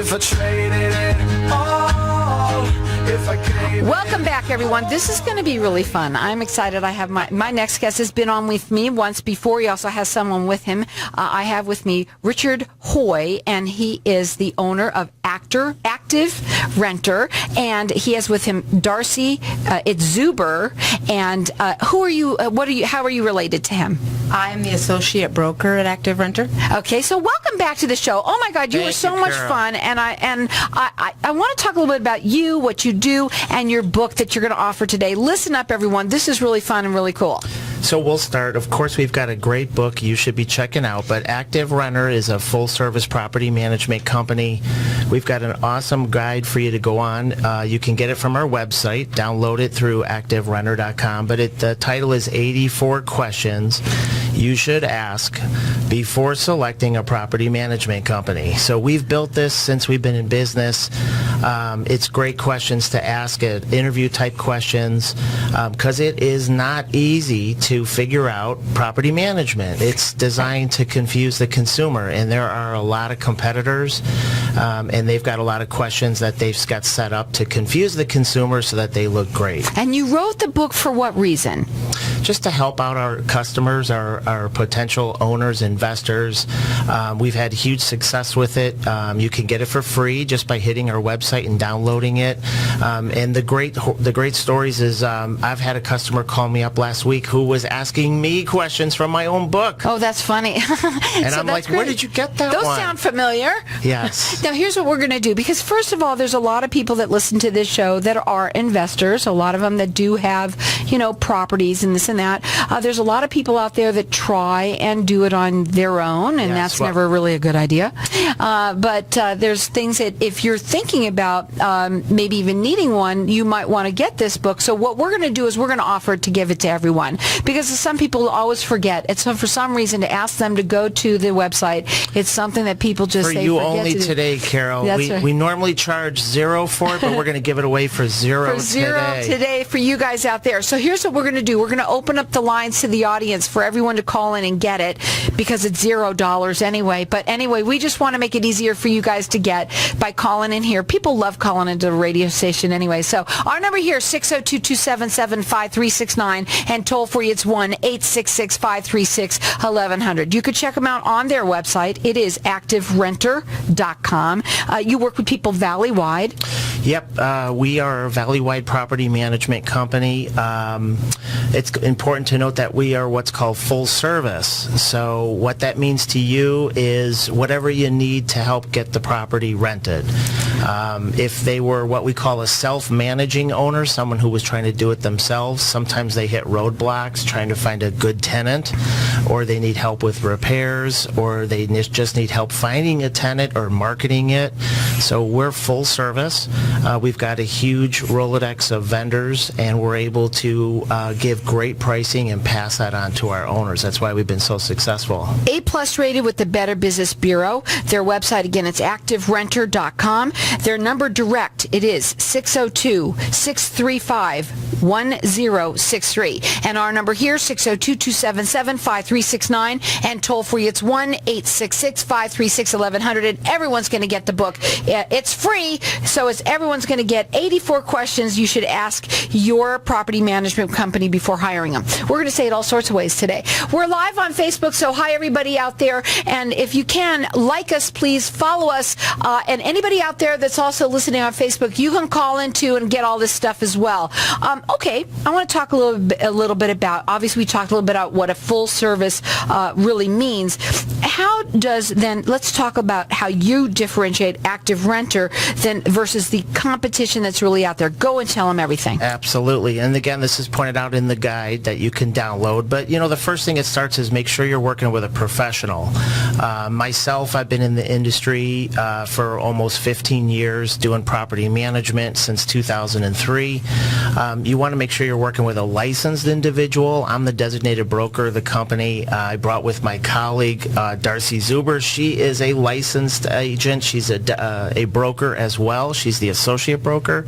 if I traded it all, if I gave Welcome back, everyone. This is going to be really fun. I'm excited. I have my next guest has been on with me once before. He also has someone with him. I have with me Richard Hoy, and he is the owner of Active Renter, and he has with him Darcy Zuber. And who are you? How are you related to him? I'm the associate broker at Active Renter. Okay, so welcome back to the show. Oh my God, you were so much fun, and I want to talk a little bit about you, what you do, and your book that you're going to offer today. Listen up, everyone. This is really fun and really cool. So we'll start. Of course, we've got a great book you should be checking out, but Active Renter is a full-service property management company. We've got an awesome guide for you to go on. You can get it from our website, download it through activerenter.com, but the title is 84 Questions You Should Ask Before Selecting a Property Management Company. So we've built this since we've been in business. It's great questions to ask, interview-type questions, because it is not easy to figure out property management. It's designed to confuse the consumer, and there are a lot of competitors, and they've got a lot of questions that they've got set up to confuse the consumer so that they look great. And you wrote the book for what reason? Just to help out our customers, our potential owners, investors. We've had huge success with it. You can get it for free just by hitting our website and downloading it. And the great stories is I've had a customer call me up last week who was asking me questions from my own book. Oh, that's funny. And I'm like, where did you get that Those one? sound familiar. Yes. Now, here's what we're going to do, because first of all, there's a lot of people that listen to this show that are investors, a lot of them that do have, properties and this and that. There's a lot of people out there that try and do it on their own, and that's never really a good idea. But there's things that if you're thinking about maybe even needing one, you might want to get this book. So what we're going to do is we're going to offer it to give it to everyone, because some people always forget. It's for some reason to ask them to go to the website. It's something that people just say you forget only to do. Today, Carol. Right. We normally charge $0 for it, but we're going to give it away for $0 today for you guys out there. So here's what we're going to do. We're going to open up the lines to the audience for everyone to call in and get it, because it's $0 anyway. But anyway, we just want to make it easier for you guys to get by calling in here. People love calling into the radio station anyway. So our number here is 602-277-5369, and toll free it's 1-866-536-1100. You could check them out on their website. It is activerenter.com. You work with people valley-wide. Yep, we are a valley-wide property management company. It's important to note that we are what's called full service. So what that means to you is whatever you need to help get the property rented. If they were what we call a self-managing owner, someone who was trying to do it themselves, sometimes they hit roadblocks trying to find a good tenant, or they need help with repairs, or they just need help finding a tenant or marketing it. So we're full service. We've got a huge Rolodex of vendors, and we're able to give great pricing and pass that on to our owners. That's why we've been so successful. A+ rated with the Better Business Bureau. Their website, again, it's activerenter.com. Their number direct, it is 602-635-1063. And our number here, 602-277-5369. And toll free, it's 1-866-536-1100. And everyone's going to get the book. It's free, so everyone's going to get 84 questions you should ask your property management company before hiring them. We're going to say it all sorts of ways today. We're live on Facebook, so hi everybody out there. And if you can, like us, please, follow us. And anybody out there that's also listening on Facebook, you can call in too and get all this stuff as well. Okay, I want to talk a little bit about, obviously we talked a little bit about what a full service really means. How does then, let's talk about how you differentiate Active Renter then versus the competition that's really out there. Go and tell them everything. Absolutely. And again, this is pointed out in the guide that you can download. But, the first thing it starts is make sure you're working with a professional. Myself, I've been in the industry for almost 15 years doing property management since 2003. You want to make sure you're working with a licensed individual. I'm the designated broker of the company. I brought with my colleague, Darcy Zuber. She is a licensed agent. She's a broker as well. She's the associate broker.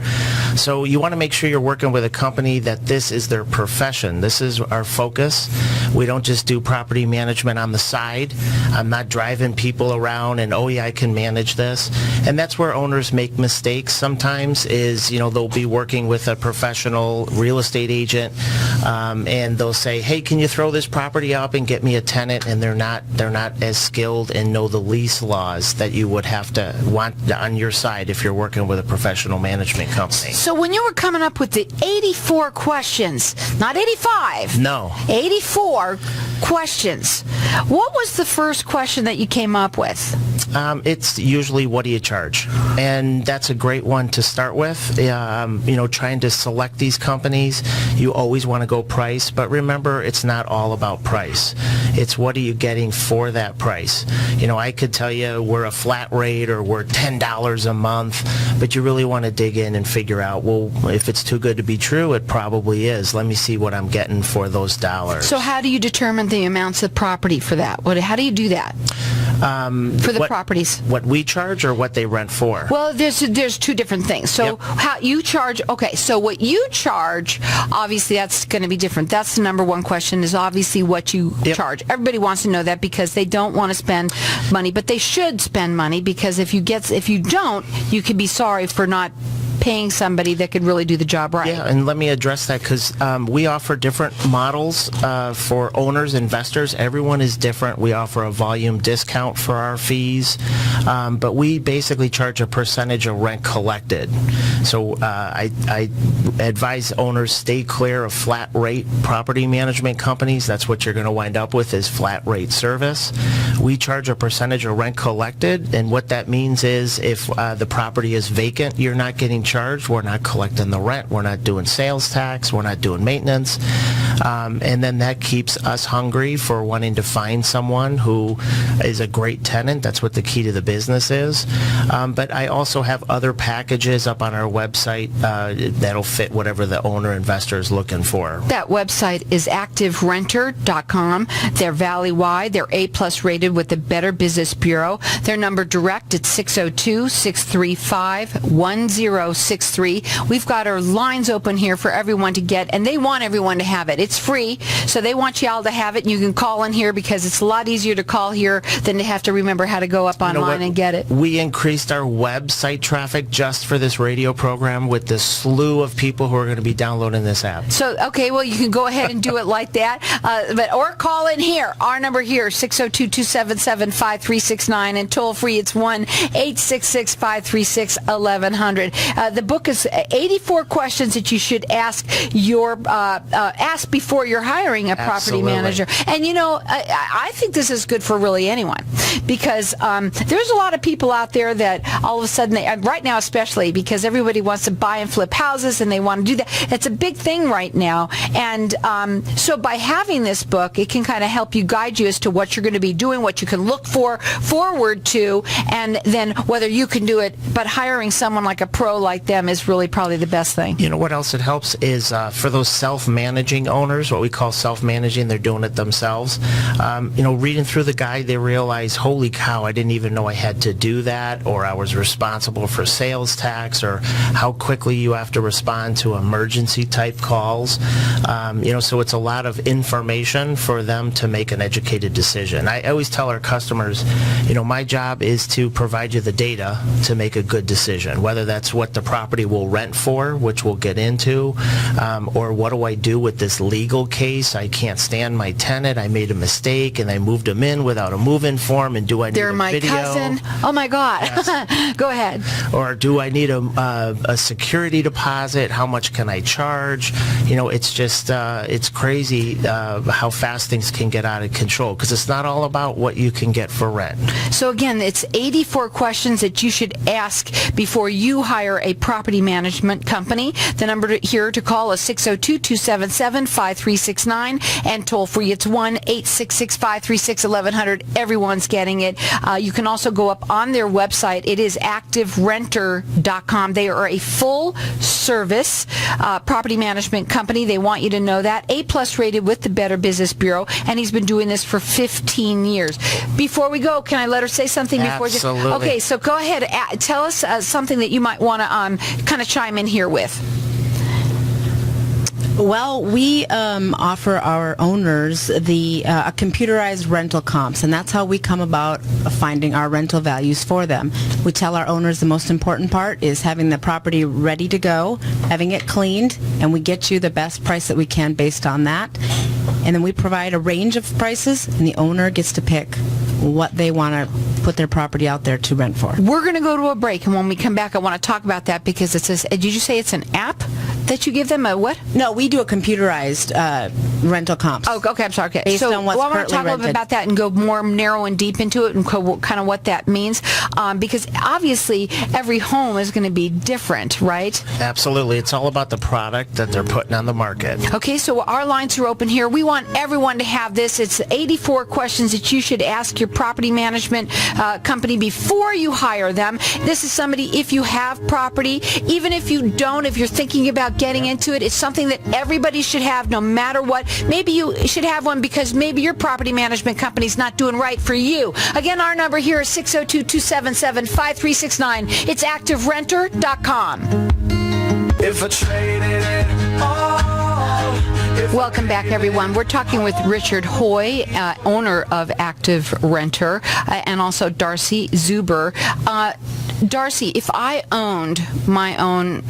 So you want to make sure you're working with a company that this is their profession. This is our focus. We don't just do property management on the side. I'm not driving people around and, oh yeah, I can manage this. And that's where owners make mistakes sometimes is, they'll be working with a professional real estate agent and they'll say, hey, can you throw this property up and get me a tenant? And they're not as skilled and know the lease laws that you would have to want on your side if you're working with a professional management company. So when you were coming up with the 84 questions, not 85. No. 84 questions. What was the first question that you came up with? It's usually, what do you charge? And that's a great one to start with. Trying to select these companies, you always want to go price, but remember, it's not all about price. It's what are you getting for that price? I could tell you we're a flat rate or we're $10 a month, but you really want to dig in and figure out, well, if it's too good to be true, it probably is. Let me see what I'm getting for those dollars. So how do you determine the amounts of property for that? How do you do that? For the properties. What we charge or what they rent for? Well, there's two different things. So Yep. how you charge, okay, so what you charge, obviously that's going to be different. That's the number one question is obviously what you Yep. charge. Everybody wants to know that because they don't want to spend money, but they should spend money because if you don't, you could be sorry for not paying somebody that could really do the job right. Yeah, and let me address that because we offer different models for owners, investors. Everyone is different. We offer a volume discount for our fees, but we basically charge a percentage of rent collected. So I advise owners stay clear of flat rate property management companies. That's what you're going to wind up with is flat rate service. We charge a percentage of rent collected, and what that means is if the property is vacant, you're not getting charged. We're not collecting the rent. We're not doing sales tax. We're not doing maintenance. And then that keeps us hungry for wanting to find someone who is a great tenant. That's what the key to the business is. But I also have other packages up on our website that'll fit whatever the owner investor is looking for. That website is activerenter.com. They're valley-wide. They're A-plus rated with the Better Business Bureau. Their number direct at 602-635-1063. We've got our lines open here for everyone to get, and they want everyone to have it. It's free, so they want you all to have it, and you can call in here because it's a lot easier to call here than to have to remember how to go up online and get it. We increased our website traffic just for this radio program with the slew of people who are going to be downloading this app. So, okay, well, you can go ahead and do it like that, or call in here. Our number here, 602-277-5369, and toll free, it's 1-866-536-1100. The book is 84 questions that you should ask ask before you're hiring a property Absolutely. manager. And, I think this is good for really anyone because there's a lot of people out there that all of a sudden, right now especially, because everybody wants to buy and flip houses and they want to do that. It's a big thing right now. And so by having this book, it can kind of help you guide you as to what you're going to be doing, what you can look forward to, and then whether you can do it. But hiring someone like a pro like them is really probably the best thing. You know what else it helps is for those self-managing owners, what we call self-managing, they're doing it themselves. Reading through the guide, they realize, holy cow, I didn't even know I had to do that, or I was responsible for sales tax, or how quickly you have to respond to emergency type calls. So it's a lot of information for them to make an educated decision. I always tell our customers, my job is to provide you the data to make a good decision, whether that's what the property will rent for, which we'll get into, or what do I do with this legal case? I can't stand my tenant. I made a mistake and I moved him in without a move-in form, and do I need They're a my video? cousin. Oh my God. Yes. Go ahead. Or do I need a security deposit? How much can I charge? It's just, it's crazy how fast things can get out of control because it's not all about what you can get for rent. So again, it's 84 questions that you should ask before you hire a property management company. The number here to call is 602-277-5369. 777-5369, and toll free it's 1-866-536-1100. Everyone's getting it. You can also go up on their website. It is activerenter.com. They are a full service property management company. They want you to know that. A+ rated with the Better Business Bureau, and he's been doing this for 15 years. Before we go, can I let her say something before? Absolutely. Okay, so go ahead. Tell us something that you might want to kind of chime in here with. Well, we offer our owners the a computerized rental comps, and that's how we come about finding our rental values for them. We tell our owners the most important part is having the property ready to go, having it cleaned, and we get you the best price that we can based on that. And then we provide a range of prices, and the owner gets to pick what they want to put their property out there to rent for. We're going to go to a break, and when we come back, I want to talk about that because it says, did you say it's an app that you give them? A what? No, we do a computerized rental comps. Oh, okay, I'm sorry. Okay. Based on what's I want to currently talk a little bit rented. about that and go more narrow and deep into it and kind of what that means, because obviously every home is going to be different, right? Absolutely. It's all about the product that they're putting on the market. Okay, so our lines are open here. We want everyone to have this. It's 84 questions that you should ask your property management company before you hire them. This is somebody, if you have property, even if you don't, if you're thinking about getting into it, it's something that everybody should have no matter what. Maybe you should have one because maybe your property management company's not doing right for you. Again, our number here is 602-277-5369. It's activerenter.com. If I traded it all, Welcome back, everyone. We're talking with Richard Hoy, owner of Active Renter, and also Darcy Zuber. Darcy, if I owned my own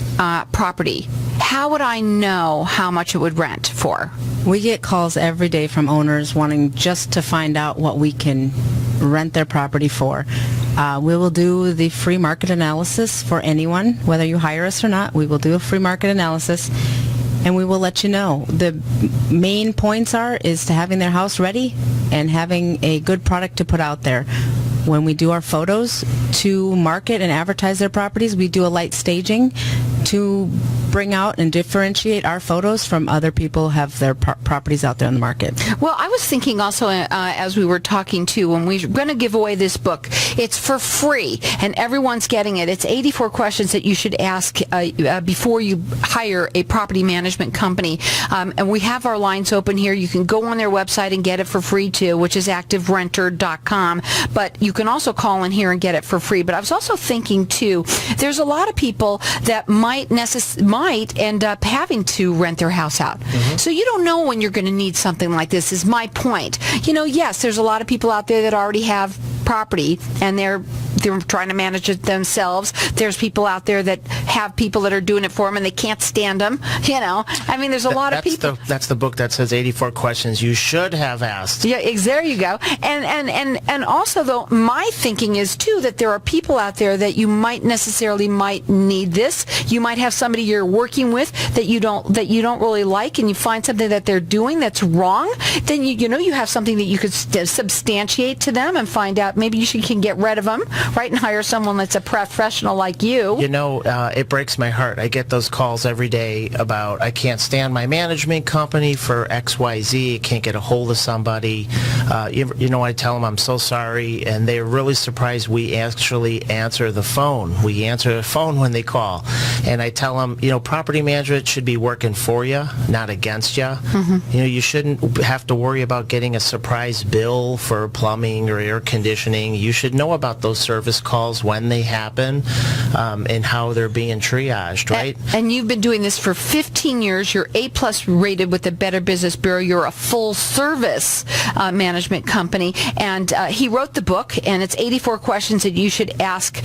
property, how would I know how much it would rent for? We get calls every day from owners wanting just to find out what we can rent their property for. We will do the free market analysis for anyone, whether you hire us or not. We will do a free market analysis, and we will let you know. The main points is to having their house ready and having a good product to put out there. When we do our photos to market and advertise their properties, we do a light staging to bring out and differentiate our photos from other people who have their properties out there on the market. Well, I was thinking also as we were talking too, when we're going to give away this book, it's for free and everyone's getting it. It's 84 questions that you should ask before you hire a property management company. And we have our lines open here. You can go on their website and get it for free too, which is activerenter.com. But you can also call in here and get it for free. But I was also thinking too, there's a lot of people that might end up having to rent their house out. Mm-hmm. So you don't know when you're going to need something like this, is my point. You know, yes, there's a lot of people out there that already have property and they're trying to manage it themselves. There's people out there that have people that are doing it for them and they can't stand them. You know, I mean, there's a lot of people. That's the book that says 84 questions you should have asked. Yeah, there you go. And also, though, my thinking is, too, that there are people out there that you might need this. You might have somebody you're working with that you don't really like, and you find something that they're doing that's wrong. Then you have something that you could substantiate to them and find out maybe you can get rid of them, right, and hire someone that's a professional like you. You know, it breaks my heart. I get those calls every day about I can't stand my management company for XYZ, can't get a hold of somebody. You know, I tell them I'm so sorry, and they're really surprised we actually answer the phone. We answer the phone when they call. And I tell them, you know, property management should be working for you, not against you. Mm-hmm. You know, you shouldn't have to worry about getting a surprise bill for plumbing or air conditioning. You should know about those service calls when they happen and how they're being triaged, right? And you've been doing this for 15 years. You're A+ rated with the Better Business Bureau. You're a full service management company. And he wrote the book, and it's 84 questions that you should ask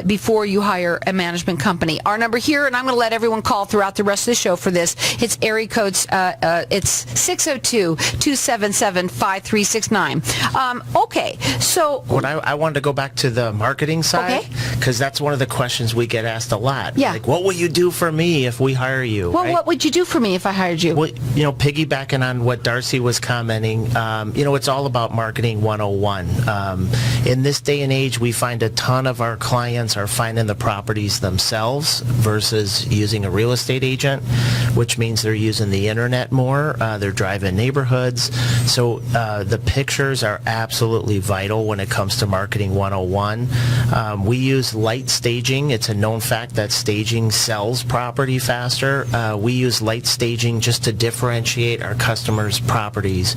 before you hire a management company. Our number here, and I'm going to let everyone call throughout the rest of the show for this. It's area codes. It's 602-277-5369. Okay, so What I wanted to go back to the marketing side, Okay. because that's one of the questions we get asked a lot. Yeah. Like, what will you do for me if we hire you? Well, right? what would you do for me if I hired you? Well, piggybacking on what Darcy was commenting, it's all about marketing 101. In this day and age, we find a ton of our clients are finding the properties themselves versus using a real estate agent, which means they're using the internet more. They're driving neighborhoods. So the pictures are absolutely vital when it comes to marketing 101. We use light staging. It's a known fact that staging sells property faster. We use light staging just to differentiate our customers' properties,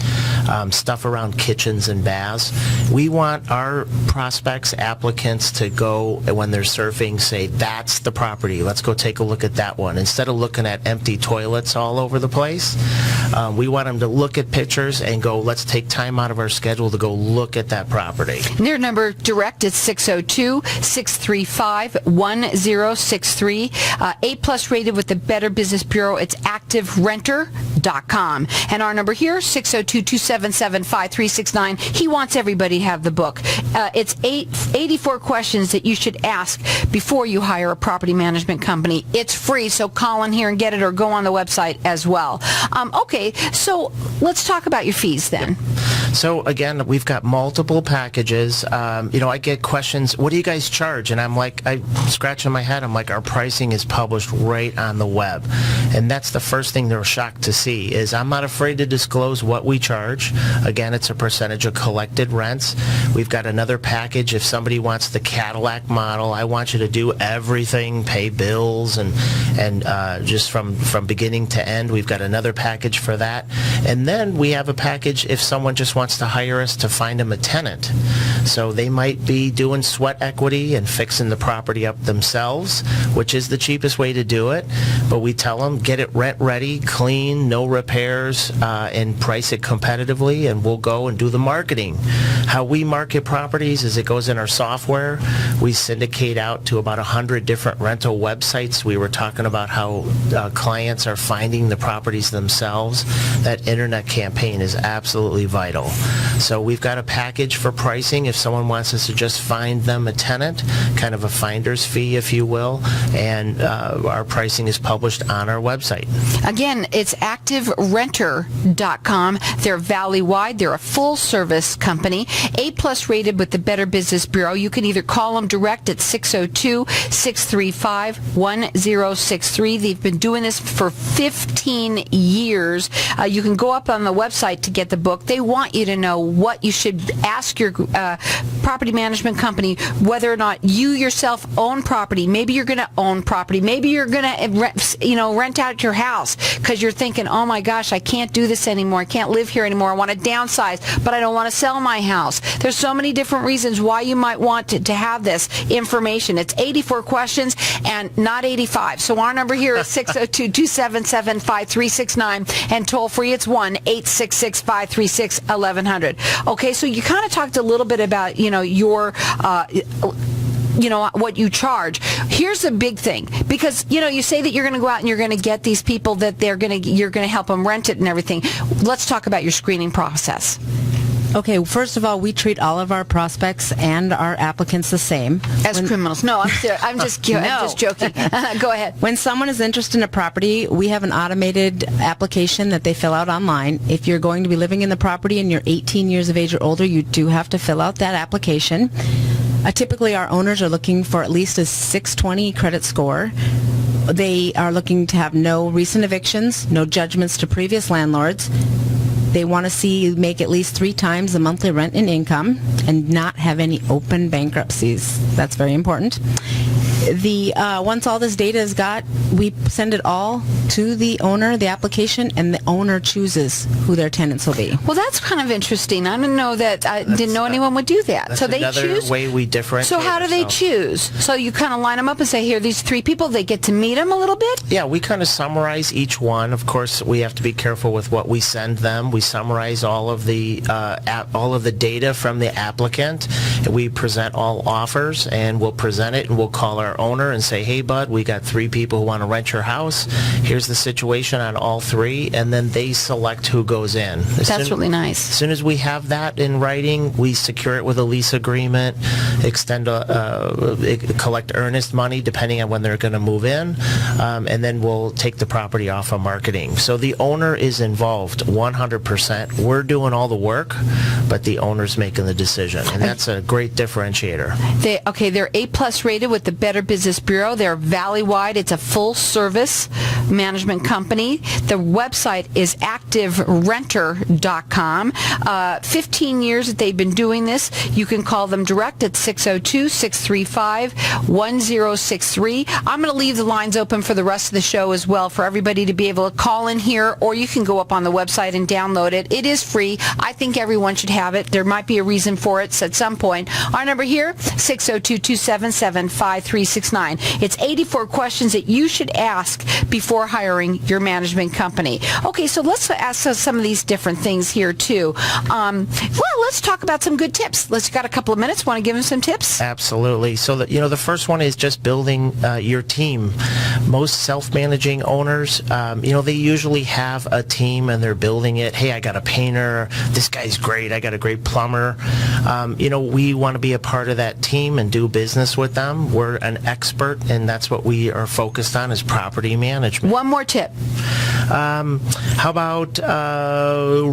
stuff around kitchens and baths. We want our prospects, applicants to go, when they're surfing, say, that's the property. Let's go take a look at that one. Instead of looking at empty toilets all over the place, we want them to look at pictures and go, let's take time out of our schedule to go look at that property. And their number direct is 602-635-1063. A+ rated with the Better Business Bureau. It's activerenter.com. And our number here, 602-277-5369. He wants everybody to have the book. It's 84 questions that you should ask before you hire a property management company. It's free, so call in here and get it, or go on the website as well. Okay, so let's talk about your fees then. So again, we've got multiple packages. I get questions, what do you guys charge? And I'm scratching my head. I'm like, our pricing is published right on the web. And that's the first thing they're shocked to see is I'm not afraid to disclose what we charge. Again, it's a percentage of collected rents. We've got another package. If somebody wants the Cadillac model, I want you to do everything, pay bills, and just from beginning to end. We've got another package for that. And then we have a package if someone just wants to hire us to find them a tenant. So they might be doing sweat equity and fixing the property up themselves, which is the cheapest way to do it. But we tell them, get it rent ready, clean, no repairs, and price it competitively, and we'll go and do the marketing. How we market properties is it goes in our software. We syndicate out to about 100 different rental websites. We were talking about how clients are finding the properties themselves. That internet campaign is absolutely vital. So we've got a package for pricing if someone wants us to just find them a tenant, kind of a finder's fee, if you will, and our pricing is published on our website. Again, it's activerenter.com. They're valley-wide. They're a full-service company, A+ rated with the Better Business Bureau. You can either call them direct at 602-635-1063. They've been doing this for 15 years. You can go up on the website to get the book. They want you to know what you should ask your property management company, whether or not you yourself own property. Maybe you're going to own property. Maybe you're going to rent out your house because you're thinking, oh my gosh, I can't do this anymore. I can't live here anymore. I want to downsize, but I don't want to sell my house. There's so many different reasons why you might want to have this information. It's 84 questions and not 85. So our number here is 602-277-5369, and toll free it's 1-866-536-1100. Okay, so you kind of talked a little bit about, your what you charge. Here's a big thing, because you say that you're going to go out and you're going to get these people that you're going to help them rent it and everything. Let's talk about your screening process. Okay, first of all, we treat all of our prospects and our applicants the same. As criminals. No, I'm just joking. Go ahead. When someone is interested in a property, we have an automated application that they fill out online. If you're going to be living in the property and you're 18 years of age or older, you do have to fill out that application. Typically, our owners are looking for at least a 620 credit score. They are looking to have no recent evictions, no judgments to previous landlords. They want to see you make at least 3 times the monthly rent and income and not have any open bankruptcies. That's very important. Once all this data is got, we send it all to the owner, the application, and the owner chooses who their tenants will be. Well, that's kind of interesting. I didn't know that. I didn't know anyone would do that. That's so they another choose. way we differentiate. So how do they ourselves. choose? So you kind of line them up and say, here, these 3 people. They get to meet them a little bit. Yeah, we kind of summarize each one. Of course, we have to be careful with what we send them. We summarize all of the data from the applicant. We present all offers, and we'll present it, and we'll call call our owner and say, hey, bud, we got 3 people who want to rent your house. Here's the situation on all 3, and then they select who goes in. That's really nice. As soon as we have that in writing, we secure it with a lease agreement, collect earnest money depending on when they're going to move in, and then we'll take the property off of marketing. So the owner is involved 100%. We're doing all the work, but the owner's making the decision, and that's a great differentiator. They're A+ rated with the Better Business Bureau. They're valley-wide. It's a full-service management company. The website is activerenter.com. 15 years that they've been doing this. You can call them direct at 602-635-1063. I'm going to leave the lines open for the rest of the show as well for everybody to be able to call in here, or you can go up on the website and download it. It is free. I think everyone should have it. There might be a reason for it at some point. Our number here, 602-277-5369. It's 84 questions that you should ask before hiring your management company. Okay, so let's ask some of these different things here too. Let's talk about some good tips. Let's got a couple of minutes. Want to give them some tips? Absolutely. So the first one is just building your team. Most self-managing owners, they usually have a team and they're building it. Hey, I got a painter. This guy's great. I got a great plumber. We want to be a part of that team and do business with them. We're an expert, and that's what we are focused on is property management. One more tip. How about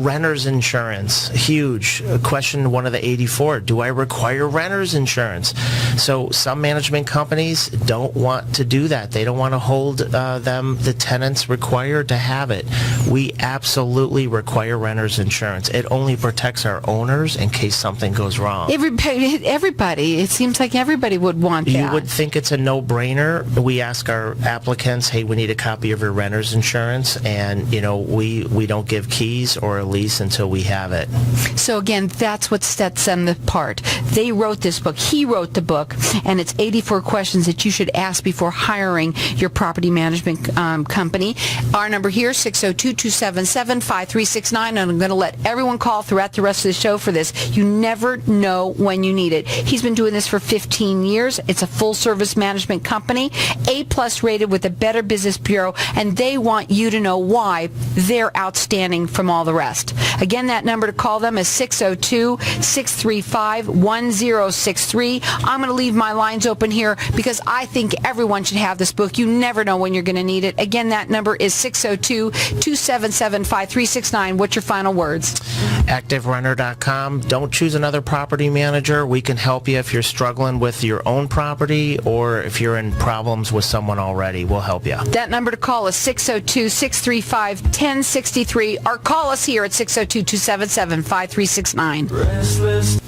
renter's insurance? Huge. Question one of the 84. Do I require renter's insurance? So some management companies don't want to do that. They don't want to hold the tenants required to have it. We absolutely require renter's insurance. It only protects our owners in case something goes wrong. Everybody. It seems like everybody would want that. You would think it's a no-brainer. We ask our applicants, hey, we need a copy of your renter's insurance, and we don't give keys or a lease until we have it. So again, that's what sets them apart. They wrote this book. He wrote the book, and it's 84 questions that you should ask before hiring your property management company. Our number here, 602-277-5369, and I'm going to let everyone call throughout the rest of the show for this. You never know when you need it. He's been doing this for 15 years. It's a full-service management company, A+ rated with the Better Business Bureau, and they want you to know why they're outstanding from all the rest. Again, that number to call them is 602-635-1063. I'm going to leave my lines open here because I think everyone should have this book. You never know when you're going to need it. Again, that number is 602-277-5369. What's your final words? ActiveRenter.com. Don't choose another property manager. We can help you if you're struggling with your own property or if you're in problems with someone already. We'll help you. That number to call is 602-635-1063 or call us here at 602-277-5369. Restless